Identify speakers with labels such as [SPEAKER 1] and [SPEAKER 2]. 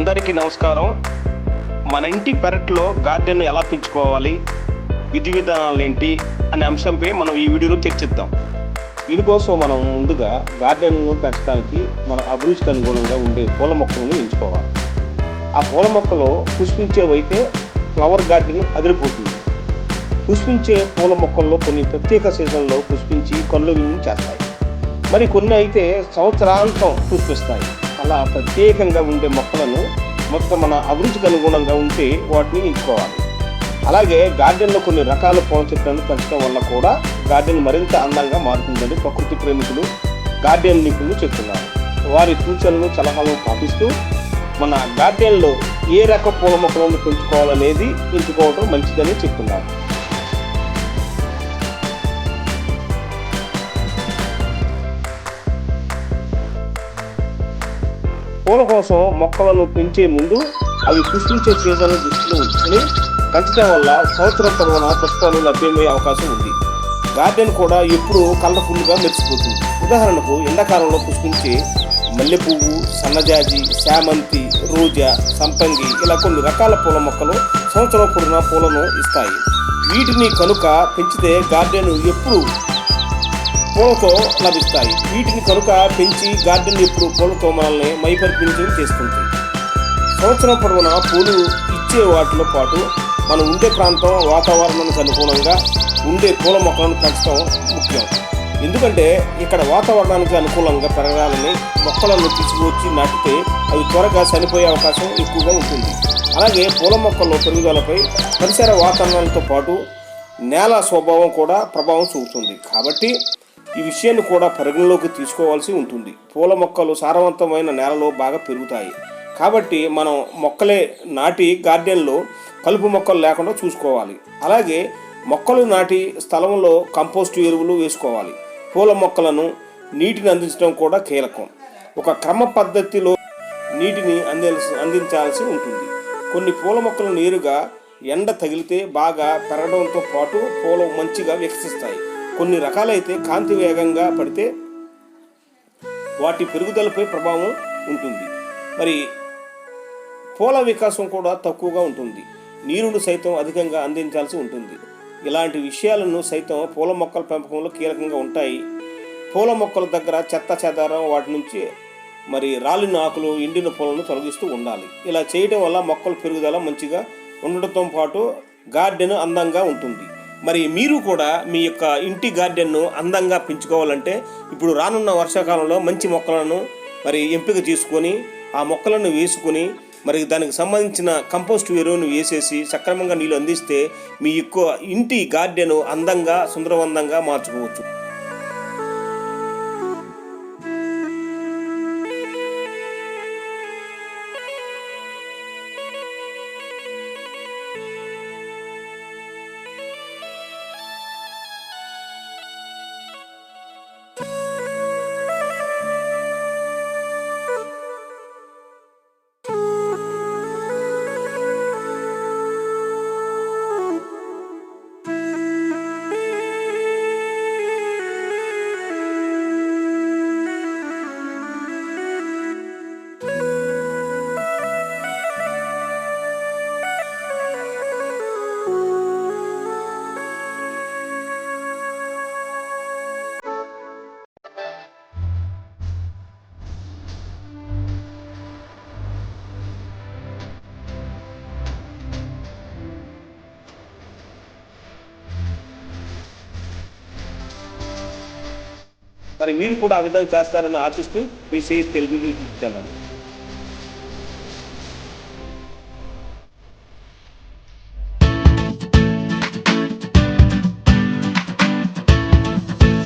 [SPEAKER 1] అందరికీ నమస్కారం. మన ఇంటి పెరట్లో గార్డెన్ ఎలా పెంచుకోవాలి, విధి విధానాలు ఏంటి అనే అంశంపై మనం ఈ వీడియోలో చర్చిద్దాం. దీనికోసం మనం ముందుగా గార్డెన్ను పెంచడానికి మన అభిరుచికి అనుగుణంగా ఉండే పూల మొక్కలను ఎంచుకోవాలి. ఆ పూల మొక్కలు పుష్పించేవైతే ఫ్లవర్ గార్డెన్ అదిరిపోతుంది. పుష్పించే పూల మొక్కల్లో కొన్ని ప్రత్యేక సీజన్లో పుష్పించి కళ్ళు చేస్తాయి. మరి కొన్ని అయితే సంవత్సరాంతం పుష్పిస్తాయి. అలా ప్రత్యేకంగా ఉండే మొక్కలను మొత్తం మన అభిరుచికి అనుగుణంగా ఉంటే వాటిని ఎంచుకోవాలి. అలాగే గార్డెన్లో కొన్ని రకాల పూల చెట్లను పెంచడం వల్ల కూడా గార్డెన్ మరింత అందంగా మారుతుందని ప్రకృతి ప్రేమికులు, గార్డెన్ నిపుణులు చెప్తున్నారు. వారి సూచనలు, సలహాలను పాటిస్తూ మన గార్డెన్లో ఏ రకం పూల మొక్కలను పెంచుకోవాలనేది ఎంచుకోవడం మంచిదని చెప్తున్నారు. పూల కోసం మొక్కలను పెంచే ముందు అవి పుష్పించే సీజన్ను దృష్టిలో ఉంచుకొని పెంచడం వల్ల సంవత్సరం పొడవునా పుష్పాలు లభ్యమయ్యే అవకాశం ఉంది. గార్డెన్ కూడా ఎప్పుడూ కలర్ఫుల్గా మెరిసిపోతుంది. ఉదాహరణకు ఎండాకాలంలో పుష్పించే మల్లెపువ్వు, సన్నజాజి, శామంతి, రోజా, సంపంగి ఇలా కొన్ని రకాల పూల మొక్కలు సంవత్సరం పొడవునా పూలను ఇస్తాయి. వీటిని కనుక పెంచితే గార్డెన్ ఎప్పుడు పూలతో లభిస్తాయి. వీటిని కనుక పెంచి గార్డెన్ ఎప్పుడు పూలతో మనల్ని మైపరిపించి చేస్తుంది. సంవత్సరం పొడవునా పూలు ఇచ్చే వాటితో పాటు మనం ఉండే ప్రాంతం వాతావరణానికి అనుగుణంగా ఉండే పూల మొక్కలను పెంచడం ముఖ్యం. ఎందుకంటే ఇక్కడ వాతావరణానికి అనుకూలంగా పెరగాలని మొక్కలను తీసుకువచ్చి నాటితే అవి త్వరగా చనిపోయే అవకాశం ఎక్కువగా ఉంటుంది. అలాగే పూల మొక్కల పెరుగుదలపై పరిసర వాతావరణంతో పాటు నేల స్వభావం కూడా ప్రభావం చూపుతుంది. కాబట్టి ఈ విషయాన్ని కూడా పరిగణలోకి తీసుకోవాల్సి ఉంటుంది. పూల మొక్కలు సారవంతమైన నేలలో బాగా పెరుగుతాయి. కాబట్టి మనం మొక్కలే నాటి గార్డెన్లో కలుపు మొక్కలు లేకుండా చూసుకోవాలి. అలాగే మొక్కలు నాటి స్థలంలో కంపోస్టు ఎరువులు వేసుకోవాలి. పూల మొక్కలను నీటిని అందించడం కూడా కీలకం. ఒక క్రమ పద్ధతిలో నీటిని అందించాల్సి ఉంటుంది. కొన్ని పూల మొక్కలు నేరుగా ఎండ తగిలితే బాగా పెరగడంతో పాటు పూలు మంచిగా వికసిస్తాయి. కొన్ని రకాలైతే కాంతి వేగంగా పడితే వాటి పెరుగుదలపై ప్రభావం ఉంటుంది. మరి పూల వికాసం కూడా తక్కువగా ఉంటుంది. నీరును సైతం అధికంగా అందించాల్సి ఉంటుంది. ఇలాంటి విషయాలను సైతం పూల మొక్కల పెంపకంలో కీలకంగా ఉంటాయి. పూల మొక్కల దగ్గర చెత్త చెదారం, వాటి నుంచి రాలిన ఆకులు, ఎండిన పూలను తొలగిస్తూ ఉండాలి. ఇలా చేయడం వల్ల మొక్కల పెరుగుదల మంచిగా ఉండటంతో పాటు గార్డెన్ అందంగా ఉంటుంది. మీరు కూడా మీ యొక్క ఇంటి గార్డెన్ను అందంగా పెంచుకోవాలంటే ఇప్పుడు రానున్న వర్షాకాలంలో మంచి మొక్కలను ఎంపిక చేసుకొని ఆ మొక్కలను వేసుకొని దానికి సంబంధించిన కంపోస్ట్ ఎరువును వేసేసి సక్రమంగా నీళ్ళు అందిస్తే మీ యొక్క ఇంటి గార్డెన్ అందంగా, సుందరవంతంగా మార్చుకోవచ్చు. మీరు కూడా ఆ విధంగా చేస్తారని ఆశిస్తూ మీ తెలుగు ఛానల్